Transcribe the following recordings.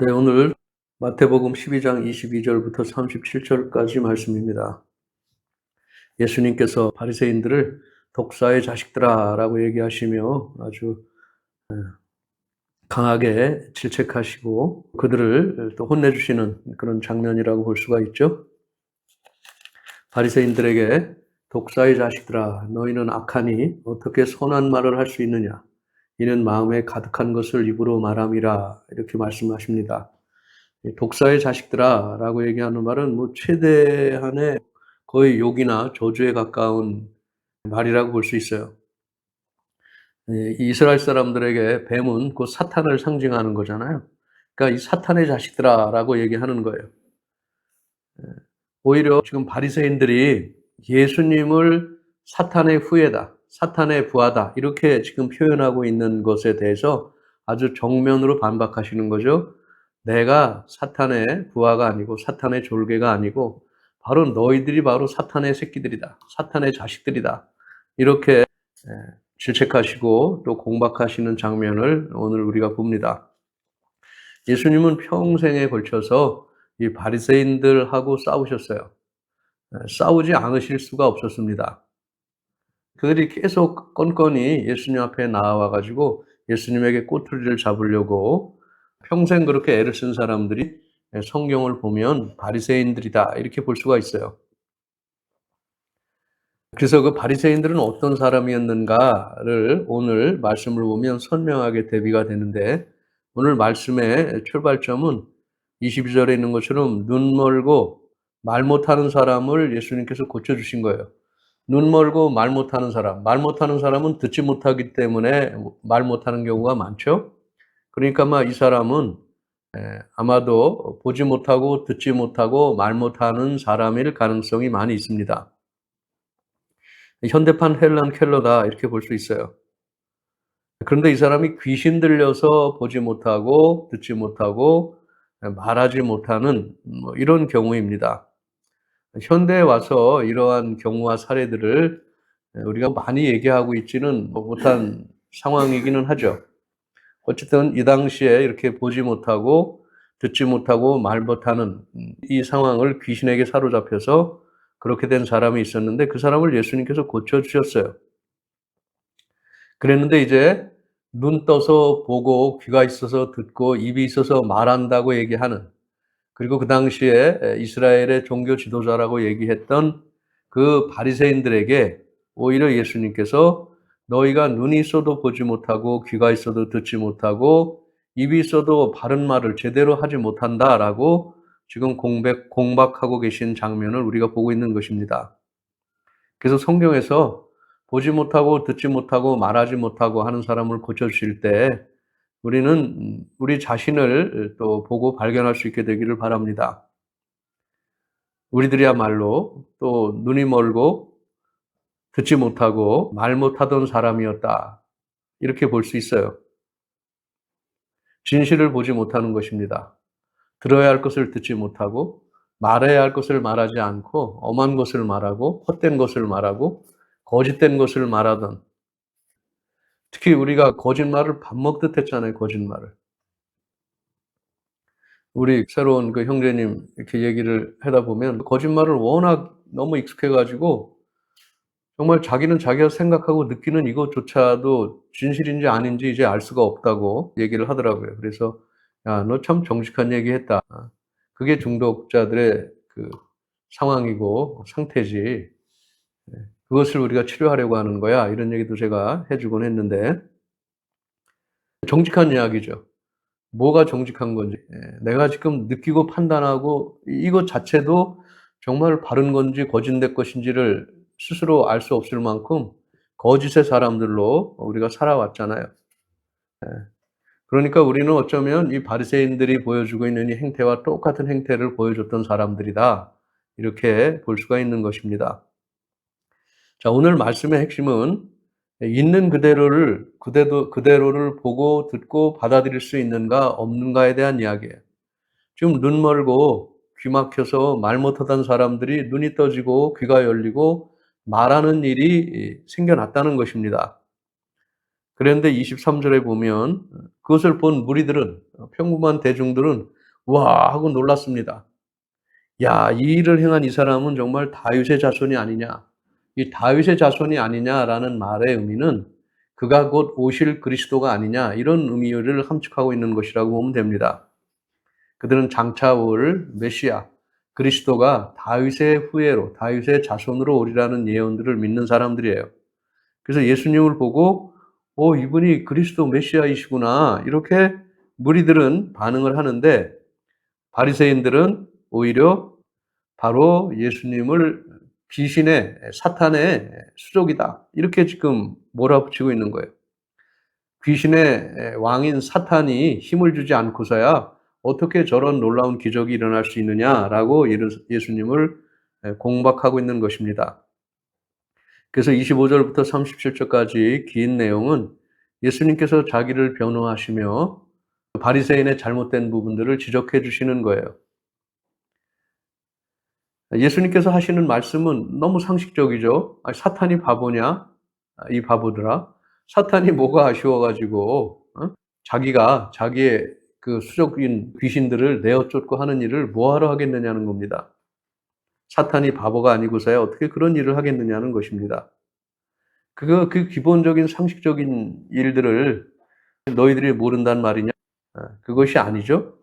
네, 오늘 마태복음 12장 22절부터 37절까지 말씀입니다. 예수님께서 바리새인들을 독사의 자식들아라고 얘기하시며 아주 강하게 질책하시고 그들을 또 혼내주시는 그런 장면이라고 볼 수가 있죠. 바리새인들에게 독사의 자식들아, 너희는 악하니 어떻게 선한 말을 할 수 있느냐? 이는 마음에 가득한 것을 입으로 말함이라 이렇게 말씀하십니다. 독사의 자식들아 라고 얘기하는 말은 뭐 최대한의 거의 욕이나 저주에 가까운 말이라고 볼 수 있어요. 이스라엘 사람들에게 뱀은 곧 사탄을 상징하는 거잖아요. 그러니까 이 사탄의 자식들아 라고 얘기하는 거예요. 오히려 지금 바리새인들이 예수님을 사탄의 후예다, 사탄의 부하다 이렇게 지금 표현하고 있는 것에 대해서 아주 정면으로 반박하시는 거죠. 내가 사탄의 부하가 아니고 사탄의 졸개가 아니고 바로 너희들이 바로 사탄의 새끼들이다, 사탄의 자식들이다 이렇게 질책하시고 또 공박하시는 장면을 오늘 우리가 봅니다. 예수님은 평생에 걸쳐서 이 바리새인들하고 싸우셨어요. 싸우지 않으실 수가 없었습니다. 그들이 계속 건건이 예수님 앞에 나와 가지고 예수님에게 꼬투리를 잡으려고 평생 그렇게 애를 쓴 사람들이 성경을 보면 바리새인들이다 이렇게 볼 수가 있어요. 그래서 그 바리새인들은 어떤 사람이었는가를 오늘 말씀을 보면 선명하게 대비가 되는데, 오늘 말씀의 출발점은 22절에 있는 것처럼 눈 멀고 말 못하는 사람을 예수님께서 고쳐주신 거예요. 눈 멀고 말 못하는 사람, 말 못하는 사람은 듣지 못하기 때문에 말 못하는 경우가 많죠. 그러니까 이 사람은 아마도 보지 못하고 듣지 못하고 말 못하는 사람일 가능성이 많이 있습니다. 현대판 헬런 켈러다 이렇게 볼 수 있어요. 그런데 이 사람이 귀신 들려서 보지 못하고 듣지 못하고 말하지 못하는 이런 경우입니다. 현대에 와서 이러한 경우와 사례들을 우리가 많이 얘기하고 있지는 못한 상황이기는 하죠. 어쨌든 이 당시에 이렇게 보지 못하고 듣지 못하고 말 못하는 이 상황을 귀신에게 사로잡혀서 그렇게 된 사람이 있었는데 그 사람을 예수님께서 고쳐주셨어요. 그랬는데 이제 눈 떠서 보고 귀가 있어서 듣고 입이 있어서 말한다고 얘기하는, 그리고 그 당시에 이스라엘의 종교 지도자라고 얘기했던 그 바리새인들에게 오히려 예수님께서 너희가 눈이 있어도 보지 못하고 귀가 있어도 듣지 못하고 입이 있어도 바른 말을 제대로 하지 못한다라고 지금 공박하고 계신 장면을 우리가 보고 있는 것입니다. 그래서 성경에서 보지 못하고 듣지 못하고 말하지 못하고 하는 사람을 고쳐주실 때 우리는 우리 자신을 또 보고 발견할 수 있게 되기를 바랍니다. 우리들이야말로 또 눈이 멀고 듣지 못하고 말 못하던 사람이었다, 이렇게 볼 수 있어요. 진실을 보지 못하는 것입니다. 들어야 할 것을 듣지 못하고 말해야 할 것을 말하지 않고 엄한 것을 말하고 헛된 것을 말하고 거짓된 것을 말하던, 특히 우리가 거짓말을 밥 먹듯 했잖아요, 거짓말을. 우리 새로운 그 형제님 이렇게 얘기를 하다 보면 거짓말을 워낙 너무 익숙해 가지고 정말 자기는 자기가 생각하고 느끼는 이것조차도 진실인지 아닌지 이제 알 수가 없다고 얘기를 하더라고요. 그래서 "야, 너 참 정직한 얘기했다. 그게 중독자들의 그 상황이고 상태지. 그것을 우리가 치료하려고 하는 거야." 이런 얘기도 제가 해 주곤 했는데, 정직한 이야기죠. 뭐가 정직한 건지, 내가 지금 느끼고 판단하고 이것 자체도 정말 바른 건지 거짓된 것인지를 스스로 알 수 없을 만큼 거짓의 사람들로 우리가 살아왔잖아요. 그러니까 우리는 어쩌면 이 바리새인들이 보여주고 있는 이 행태와 똑같은 행태를 보여줬던 사람들이다, 이렇게 볼 수가 있는 것입니다. 자, 오늘 말씀의 핵심은 있는 그대로를 보고 듣고 받아들일 수 있는가 없는가에 대한 이야기예요. 지금 눈 멀고 귀 막혀서 말 못하던 사람들이 눈이 떠지고 귀가 열리고 말하는 일이 생겨났다는 것입니다. 그런데 23절에 보면 그것을 본 무리들은, 평범한 대중들은 와 하고 놀랐습니다. 야, 이 일을 행한 이 사람은 정말 다윗의 자손이 아니냐. 이 다윗의 자손이 아니냐라는 말의 의미는 그가 곧 오실 그리스도가 아니냐, 이런 의미를 함축하고 있는 것이라고 보면 됩니다. 그들은 장차 올 메시아 그리스도가 다윗의 후예로, 다윗의 자손으로 오리라는 예언들을 믿는 사람들이에요. 그래서 예수님을 보고 이분이 그리스도 메시아이시구나, 이렇게 무리들은 반응을 하는데, 바리새인들은 오히려 바로 예수님을 귀신의, 사탄의 수족이다, 이렇게 지금 몰아붙이고 있는 거예요. 귀신의 왕인 사탄이 힘을 주지 않고서야 어떻게 저런 놀라운 기적이 일어날 수 있느냐라고 예수님을 공박하고 있는 것입니다. 그래서 25절부터 37절까지 긴 내용은 예수님께서 자기를 변호하시며 바리새인의 잘못된 부분들을 지적해 주시는 거예요. 예수님께서 하시는 말씀은 너무 상식적이죠. 사탄이 바보냐? 이 바보들아. 사탄이 뭐가 아쉬워가지고, 자기가 자기의 그 수적인 귀신들을 내어 쫓고 하는 일을 뭐하러 하겠느냐는 겁니다. 사탄이 바보가 아니고서야 어떻게 그런 일을 하겠느냐는 것입니다. 그 기본적인 상식적인 일들을 너희들이 모른단 말이냐? 그것이 아니죠.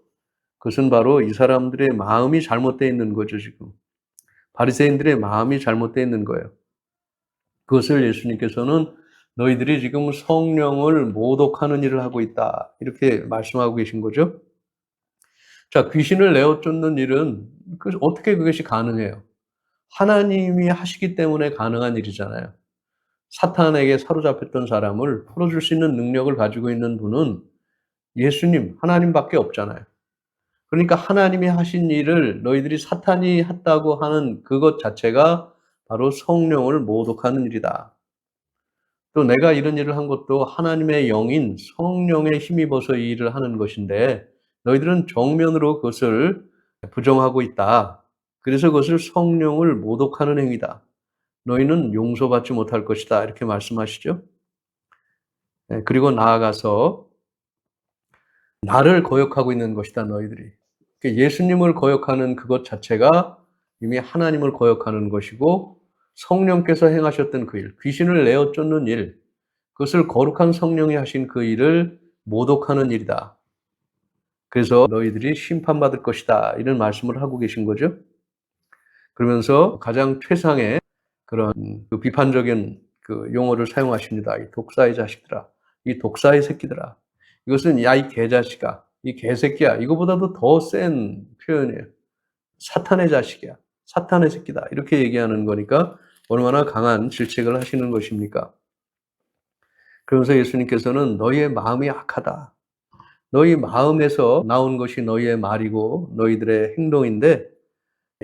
그것은 바로 이 사람들의 마음이 잘못되어 있는 거죠, 지금. 바리새인들의 마음이 잘못되어 있는 거예요. 그것을 예수님께서는 너희들이 지금 성령을 모독하는 일을 하고 있다, 이렇게 말씀하고 계신 거죠. 자, 귀신을 내어 쫓는 일은 어떻게 그것이 가능해요? 하나님이 하시기 때문에 가능한 일이잖아요. 사탄에게 사로잡혔던 사람을 풀어줄 수 있는 능력을 가지고 있는 분은 예수님, 하나님밖에 없잖아요. 그러니까 하나님이 하신 일을 너희들이 사탄이 했다고 하는 그것 자체가 바로 성령을 모독하는 일이다. 또 내가 이런 일을 한 것도 하나님의 영인 성령에 힘입어서 이 일을 하는 것인데 너희들은 정면으로 그것을 부정하고 있다. 그래서 그것을 성령을 모독하는 행위다. 너희는 용서받지 못할 것이다, 이렇게 말씀하시죠. 그리고 나아가서 나를 거역하고 있는 것이다, 너희들이. 예수님을 거역하는 그것 자체가 이미 하나님을 거역하는 것이고, 성령께서 행하셨던 그 일, 귀신을 내어 쫓는 일, 그것을 거룩한 성령이 하신 그 일을 모독하는 일이다. 그래서 너희들이 심판받을 것이다, 이런 말씀을 하고 계신 거죠. 그러면서 가장 최상의 그런 그 비판적인 그 용어를 사용하십니다. 이 독사의 자식들아, 이 독사의 새끼들아. 이것은 야, 이 개자식아, 이 개새끼야, 이거보다도 더 센 표현이에요. 사탄의 자식이야, 사탄의 새끼다, 이렇게 얘기하는 거니까 얼마나 강한 질책을 하시는 것입니까? 그러면서 예수님께서는 너희의 마음이 악하다. 너희 마음에서 나온 것이 너희의 말이고 너희들의 행동인데,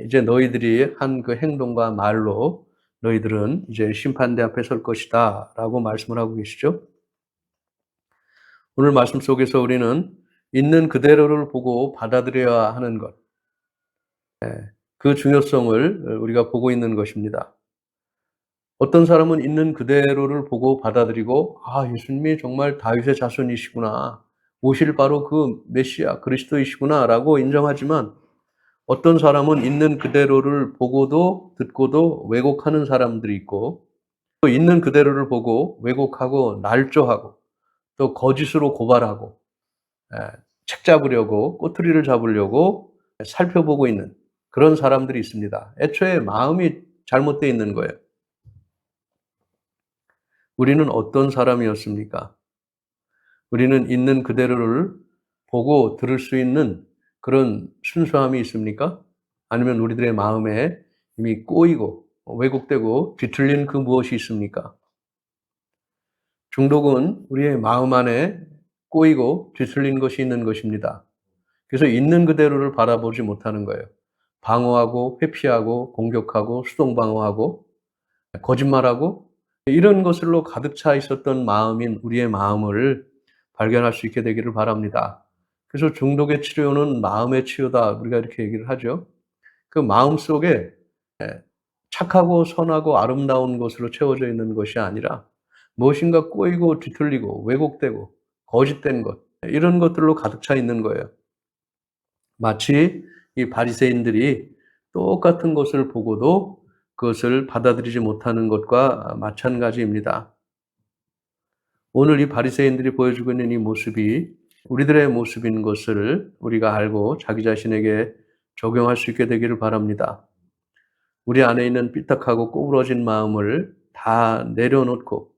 이제 너희들이 한 그 행동과 말로 너희들은 이제 심판대 앞에 설 것이다, 라고 말씀을 하고 계시죠. 오늘 말씀 속에서 우리는 있는 그대로를 보고 받아들여야 하는 것, 그 중요성을 우리가 보고 있는 것입니다. 어떤 사람은 있는 그대로를 보고 받아들이고, 예수님이 정말 다윗의 자손이시구나, 오실 바로 그 메시아 그리스도이시구나 라고 인정하지만, 어떤 사람은 있는 그대로를 보고도 듣고도 왜곡하는 사람들이 있고, 또 있는 그대로를 보고 왜곡하고 날조하고 또 거짓으로 고발하고 책 잡으려고, 꼬투리를 잡으려고 살펴보고 있는 그런 사람들이 있습니다. 애초에 마음이 잘못되어 있는 거예요. 우리는 어떤 사람이었습니까? 우리는 있는 그대로를 보고 들을 수 있는 그런 순수함이 있습니까? 아니면 우리들의 마음에 이미 꼬이고 왜곡되고 뒤틀린 그 무엇이 있습니까? 중독은 우리의 마음 안에 꼬이고 뒤틀린 것이 있는 것입니다. 그래서 있는 그대로를 바라보지 못하는 거예요. 방어하고 회피하고 공격하고 수동방어하고 거짓말하고, 이런 것들로 가득 차 있었던 마음인 우리의 마음을 발견할 수 있게 되기를 바랍니다. 그래서 중독의 치료는 마음의 치유다, 우리가 이렇게 얘기를 하죠. 그 마음 속에 착하고 선하고 아름다운 것으로 채워져 있는 것이 아니라 무엇인가 꼬이고 뒤틀리고 왜곡되고 거짓된 것, 이런 것들로 가득 차 있는 거예요. 마치 이 바리새인들이 똑같은 것을 보고도 그것을 받아들이지 못하는 것과 마찬가지입니다. 오늘 이 바리새인들이 보여주고 있는 이 모습이 우리들의 모습인 것을 우리가 알고 자기 자신에게 적용할 수 있게 되기를 바랍니다. 우리 안에 있는 삐딱하고 꼬부러진 마음을 다 내려놓고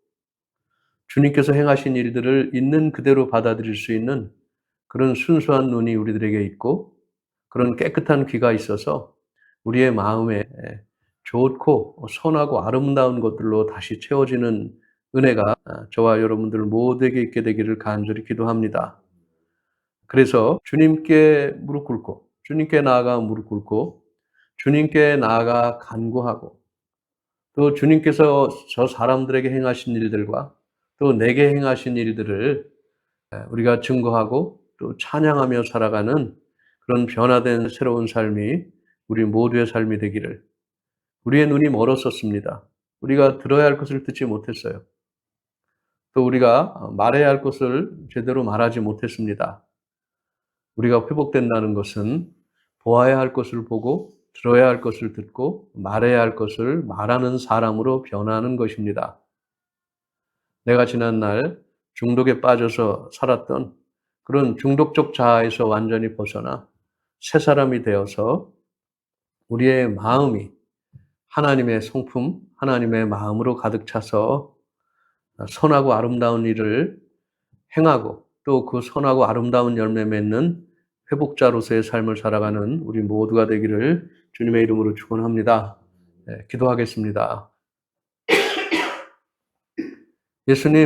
주님께서 행하신 일들을 있는 그대로 받아들일 수 있는 그런 순수한 눈이 우리들에게 있고 그런 깨끗한 귀가 있어서 우리의 마음에 좋고 선하고 아름다운 것들로 다시 채워지는 은혜가 저와 여러분들 모두에게 있게 되기를 간절히 기도합니다. 그래서 주님께 무릎 꿇고 주님께 나아가 무릎 꿇고 주님께 나아가 간구하고 또 주님께서 저 사람들에게 행하신 일들과 또 내게 행하신 일들을 우리가 증거하고 또 찬양하며 살아가는 그런 변화된 새로운 삶이 우리 모두의 삶이 되기를. 우리의 눈이 멀었었습니다. 우리가 들어야 할 것을 듣지 못했어요. 또 우리가 말해야 할 것을 제대로 말하지 못했습니다. 우리가 회복된다는 것은 보아야 할 것을 보고 들어야 할 것을 듣고 말해야 할 것을 말하는 사람으로 변하는 것입니다. 내가 지난날 중독에 빠져서 살았던 그런 중독적 자아에서 완전히 벗어나 새 사람이 되어서 우리의 마음이 하나님의 성품, 하나님의 마음으로 가득 차서 선하고 아름다운 일을 행하고 또 그 선하고 아름다운 열매 맺는 회복자로서의 삶을 살아가는 우리 모두가 되기를 주님의 이름으로 축원합니다. 기도하겠습니다. 예수님,